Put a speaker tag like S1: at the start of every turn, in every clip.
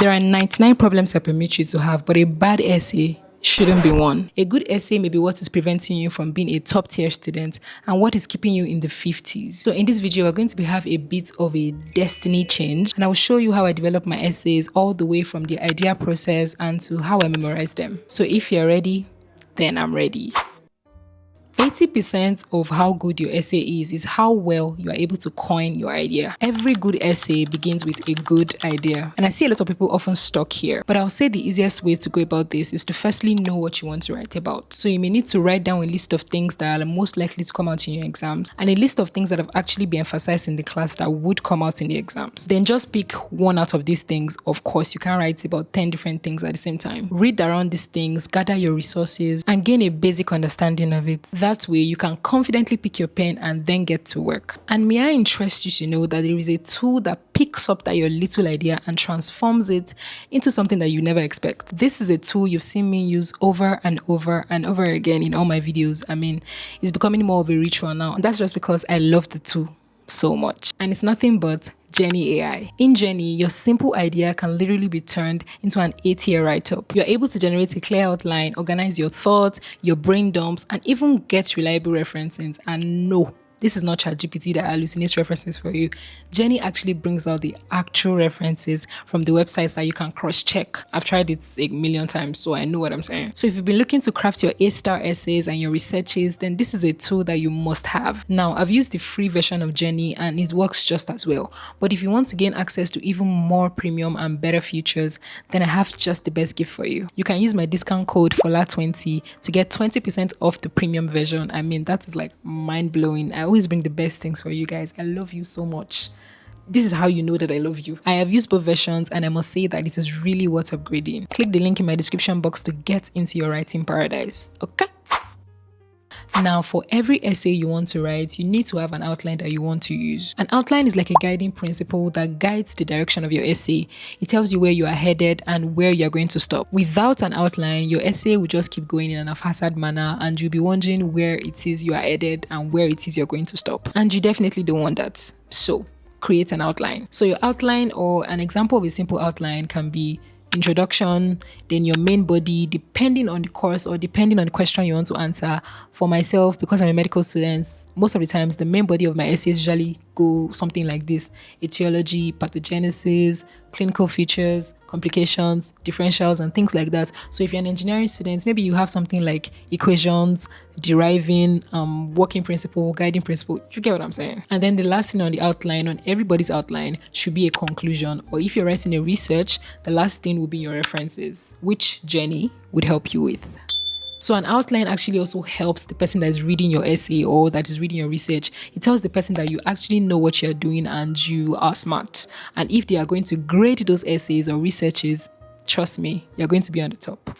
S1: There are 99 problems I permit you to have, but a bad essay shouldn't be one. A good essay may be what is preventing you from being a top tier student and what is keeping you in the 50s. So in this video, we're going to have a bit of a destiny change, and I will show you how I develop my essays all the way from the idea process and to how I memorize them. So if you're ready, then I'm ready. 80% of how good your essay is how well you are able to coin your idea. Every good essay begins with a good idea. And I see a lot of people often stuck here. But I'll say the easiest way to go about this is to firstly know what you want to write about. So you may need to write down a list of things that are most likely to come out in your exams and a list of things that have actually been emphasized in the class that would come out in the exams. Then just pick one out of these things. Of course, you can't write about 10 different things at the same time. Read around these things, gather your resources, and gain a basic understanding of it. That way, you can confidently pick your pen and then get to work. And may I interest you to know that there is a tool that picks up that your little idea and transforms it into something that you never expect. This is a tool you've seen me use over and over and over again in all my videos. I mean, it's becoming more of a ritual now. And that's just because I love the tool so much. And it's nothing but Jenny AI. In Jenny, your simple idea can literally be turned into an 8-year write-up. You're able to generate a clear outline, organize your thoughts, your brain dumps, and even get reliable references. And no, this is not ChatGPT that hallucinates references for you. Jenny actually brings out the actual references from the websites that you can cross-check. I've tried it a million times, so I know what I'm saying. So if you've been looking to craft your A-star essays and your researches, then this is a tool that you must have. Now, I've used the free version of Jenny and it works just as well. But if you want to gain access to even more premium and better features, then I have just the best gift for you. You can use my discount code FOLA20 to get 20% off the premium version. I mean, that is like mind-blowing. I always bring the best things for you guys. I love you so much. This is how you know that I love you. I have used both versions and I must say that it is really worth upgrading. Click the link in my description box to get into your writing paradise. Okay? Now, for every essay you want to write, you need to have an outline that you want to use. An outline is like a guiding principle that guides the direction of your essay. It tells you where you are headed and where you are going to stop. Without an outline, your essay will just keep going in an haphazard manner and you'll be wondering where it is you are headed and where it is you're going to stop. And you definitely don't want that. So, create an outline. So your outline, or an example of a simple outline, can be introduction, then your main body, depending on the course or depending on the question you want to answer. For myself, because I'm a medical student, most of the times the main body of my essays usually go something like this: etiology, pathogenesis, clinical features, complications, differentials, and things like that. So if you're an engineering student, maybe you have something like equations, deriving, working principle, guiding principle. You get what I'm saying? And then the last thing on the outline, on everybody's outline, should be a conclusion. Or if you're writing a research, the last thing will be your references, which Jenny would help you with. So an outline actually also helps the person that is reading your essay or that is reading your research. It tells the person that you actually know what you're doing and you are smart. And if they are going to grade those essays or researches, trust me, you're going to be on the top.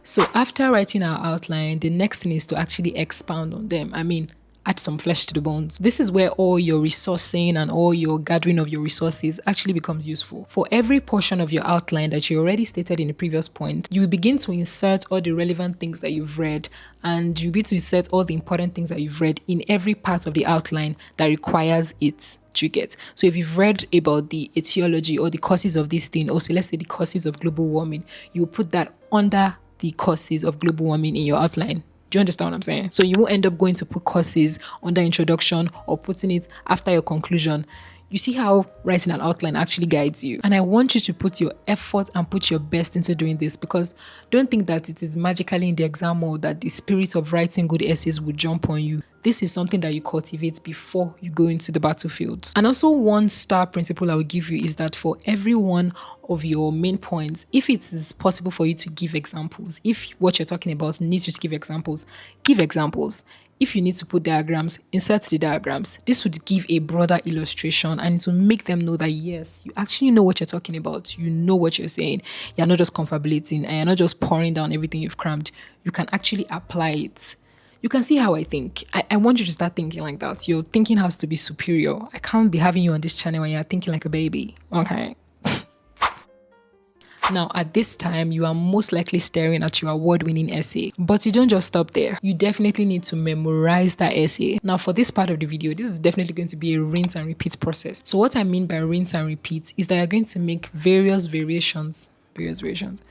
S1: So after writing our outline, the next thing is to actually expound on them. I mean, add some flesh to the bones. This is where all your resourcing and all your gathering of your resources actually becomes useful. For every portion of your outline that you already stated in the previous point, you will begin to insert all the relevant things that you've read, and you'll be to insert all the important things that you've read in every part of the outline that requires it. You get. So if you've read about the etiology or the causes of this thing, or say, let's say the causes of global warming, you will put that under the causes of global warming in your outline. Do you understand what I'm saying? So you won't end up going to put causes under introduction or putting it after your conclusion. You see how writing an outline actually guides you. And I want you to put your effort and put your best into doing this, because don't think that it is magically in the exam or that the spirit of writing good essays will jump on you. This is something that you cultivate before you go into the battlefield. And also, one star principle I will give you is that for every one of your main points, if it is possible for you to give examples, if what you're talking about needs you to give examples, give examples. If you need to put diagrams, insert the diagrams. This would give a broader illustration and it will make them know that yes, you actually know what you're talking about. You know what you're saying. You're not just confabulating and you're not just pouring down everything you've crammed. You can actually apply it. You can see how I think. I want you to start thinking like that. Your thinking has to be superior. I can't be having you on this channel when you're thinking like a baby. Okay. Now, at this time, you are most likely staring at your award-winning essay, but you don't just stop there. You definitely need to memorize that essay. Now, for this part of the video, this is definitely going to be a rinse and repeat process. So what I mean by rinse and repeat is that you're going to make various variations, is that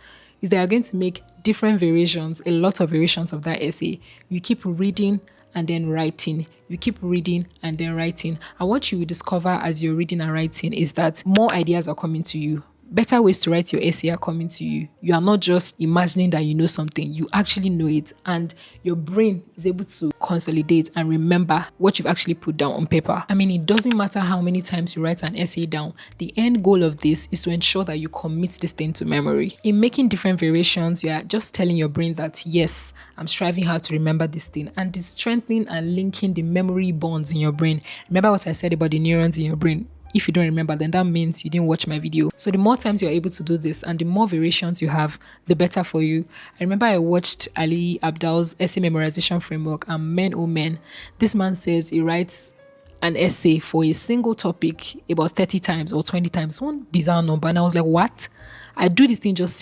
S1: you're going to make different variations, a lot of variations of that essay. You keep reading and then writing. You keep reading and then writing. And what you will discover as you're reading and writing is that more ideas are coming to you. Better ways to write your essay are coming to you. You are not just imagining that you know something, you actually know it, and your brain is able to consolidate and remember what you've actually put down on paper. I mean, it doesn't matter how many times you write an essay down. The end goal of this is to ensure that you commit this thing to memory. In making different variations, you are just telling your brain that, yes, I'm striving hard to remember this thing, and it's strengthening and linking the memory bonds in your brain. Remember what I said about the neurons in your brain? If you don't remember, then that means you didn't watch my video. So the more times you're able to do this and the more variations you have, the better for you. I remember I watched Ali Abdaal's essay memorization framework, and men, oh men, this man says he writes an essay for a single topic about 30 times or 20 times. One bizarre number. And I was like, what? I do this thing just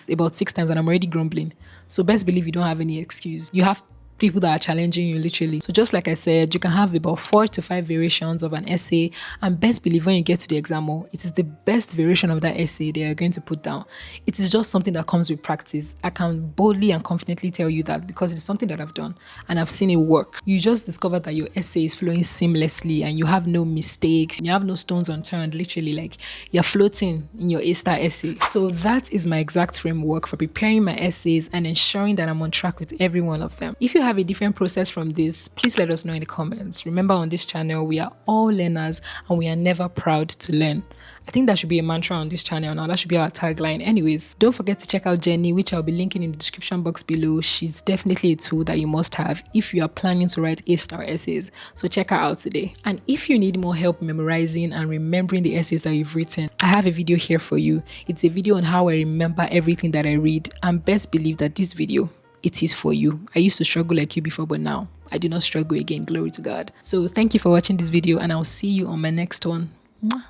S1: about six times, and I'm already grumbling. So best believe you don't have any excuse. You have people that are challenging you literally. So just like I said, you can have about 4 to 5 variations of an essay, and best believe when you get to the exam hall, it is the best variation of that essay they are going to put down. It is just something that comes with practice. I can boldly and confidently tell you that because it's something that I've done and I've seen it work. You just discover that your essay is flowing seamlessly and you have no mistakes, you have no stones unturned, literally like you're floating in your A-star essay. So that is my exact framework for preparing my essays and ensuring that I'm on track with every one of them. If you have a different process from this, please let us know in the comments. Remember, on this channel, we are all learners and we are never proud to learn. I think that should be a mantra on this channel now. That should be our tagline. Anyways, don't forget to check out Jenny, which I'll be linking in the description box below. She's definitely a tool that you must have if you are planning to write A-star essays. So check her out today. And if you need more help memorizing and remembering the essays that you've written, I have a video here for you. It's a video on how I remember everything that I read, and best believe that this video, it is for you. I used to struggle like you before, but now I do not struggle again. Glory to God. So thank you for watching this video, and I'll see you on my next one. Mwah.